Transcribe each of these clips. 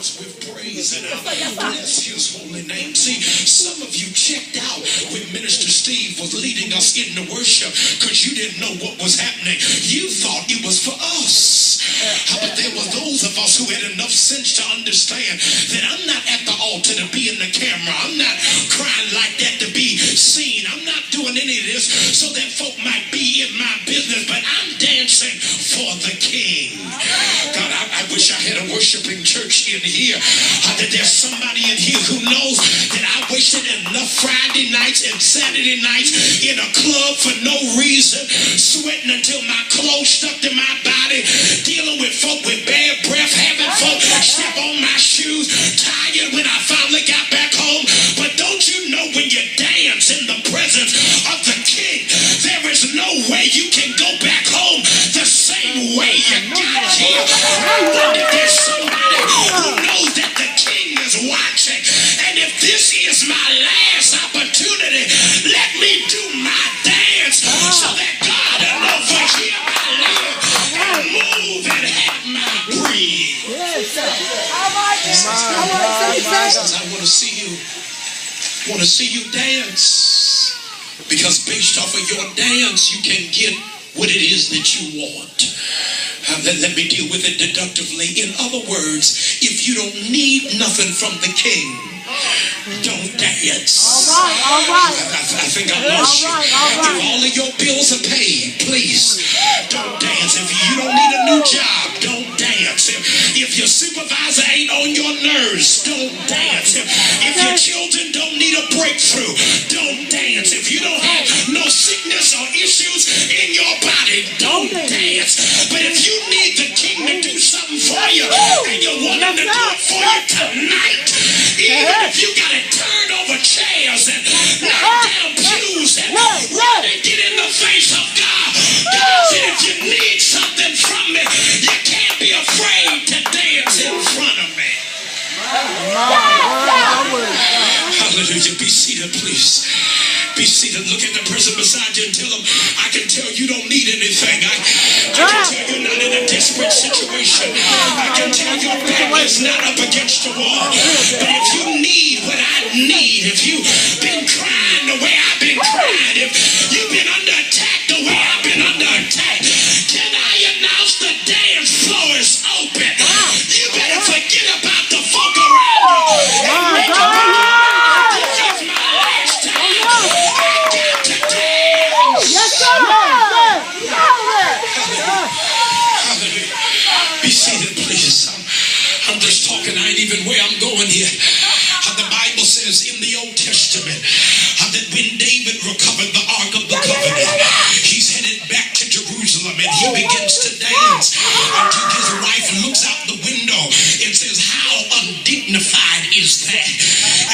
hearts with praise, and I bless his holy name. See, some of you checked out when Minister Steve was leading us in the worship because you didn't know what was happening. You thought it was for us. But there were those of us who had enough sense to understand that I'm not at the altar to be in the camera. I'm not crying like that to be seen. I'm not doing any of this so that folk might be in my business, but I'm dancing for the King. God, I wish I had a worshiping church in here. That there's somebody in here who knows that I wasted enough Friday nights and Saturday nights in a club for no reason, sweating until my clothes stuck to my body, dealing with folk with bad breath, having folk step on my shoes, tired when I finally got back home. But don't you know, when you dance in the presence of the King, there is no way you can go back home the same way you got here. I wonder if there's somebody who knows that the King is watching, and if this is my last opportunity, let me do my dance so that God will know for him I live and move and have my breathe. I want to see you dance, because based off of your dance you can get what it is that you want. Let me deal with it deductively. In other words, if you don't need nothing from the King, don't dance. All right. I think I lost you. If all of your bills are paid, please don't dance. If you don't need a new job, don't dance. If your supervisor ain't on your nerves, don't dance. If your children don't need a breakthrough, don't dance. If you don't have no sickness or issues in your body, don't dance. But if you need the King to do something for you, and you want him to do it for you tonight, even if you got to turn over chairs and knock down pews and run and get in the face of God, God said, if you need something from me, you can't be afraid to dance in front of me. Hallelujah. Be seated, please. Be seated. Look at the person beside you and tell them, I can tell you don't need anything. I can tell you're not in a desperate situation. I can tell your back is not up against the wall. But if you need what I need, if you've been crying the way I've been crying, if you've been under attack the way I've been under attack, can I announce the dance floor is open? You better forget about the folk around you and make up in your mind. This is my last time. I got to dance. Yes, sir. Be seated, please. I'm just talking. I ain't even where I'm going here. The Bible says in the Old Testament that when David recovered the Ark of the Covenant, he's headed back to Jerusalem and he begins to dance until his wife looks out the window and says, how undignified is that?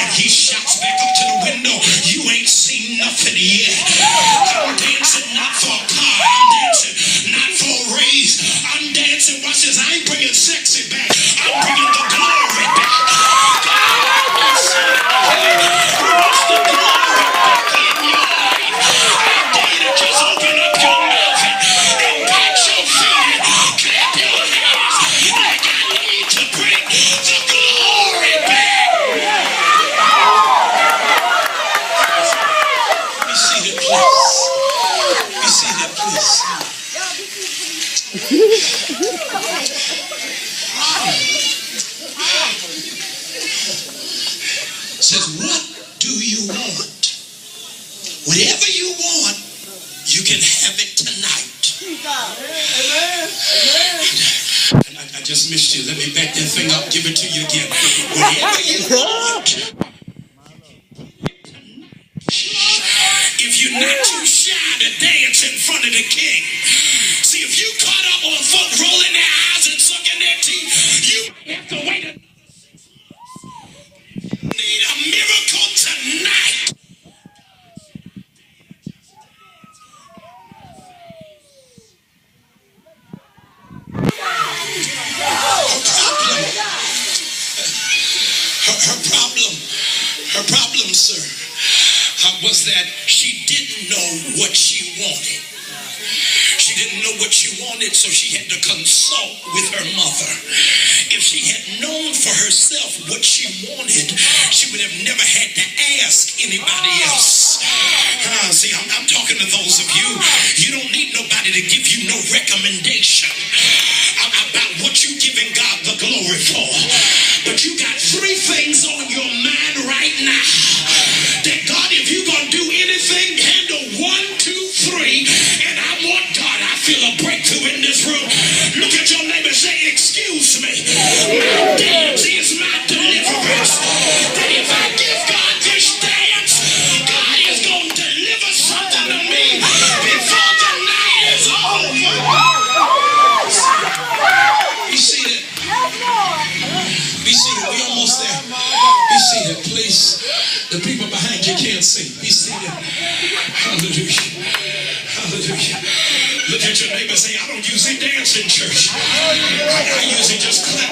And he shouts back up to the window, you ain't seen nothing yet. I'm dancing not for a car, I'm dancing not for a raise, I'm dancing, watch this, I ain't bringing sexy back, I'm bringing the glory back. Who wants the glory back in your life? I dare you to just open up your mouth and pat your feet and clap your hands like I need to bring the glory back. Be seated, please. Be seated, please. Says, what do you want? Whatever you want, you can have it tonight. I just missed you. Let me back that thing up, give it to you again. Whatever you want, if you're not too shy to dance in front of the King. See, if you caught up on folk rolling their eyes and sucking their teeth, you have to wait a need a miracle tonight. Her problem, sir, was that she didn't know what she wanted. She didn't know what she wanted, so she had to consult with her mother. If she had known for herself what she wanted, she would have never had to ask anybody else. See, I'm talking to those of you. You don't need nobody to give you no recommendation about what you're giving God the glory for. But you got three things on your mind right now that God, if you're going to do anything, handle 1, 2, 3. And I want God, I feel a breakthrough in this room. Look at your neighbor and say, excuse me. My dance is my deliverance. That if I give God this dance, God is going to deliver something to me before the night is over. You see that? Be seated. We almost there. Be seated, please. The people behind you can't see. Be seated. Hallelujah. Hallelujah. Look at your neighbor and say, I don't usually dance in church. I usually just clap.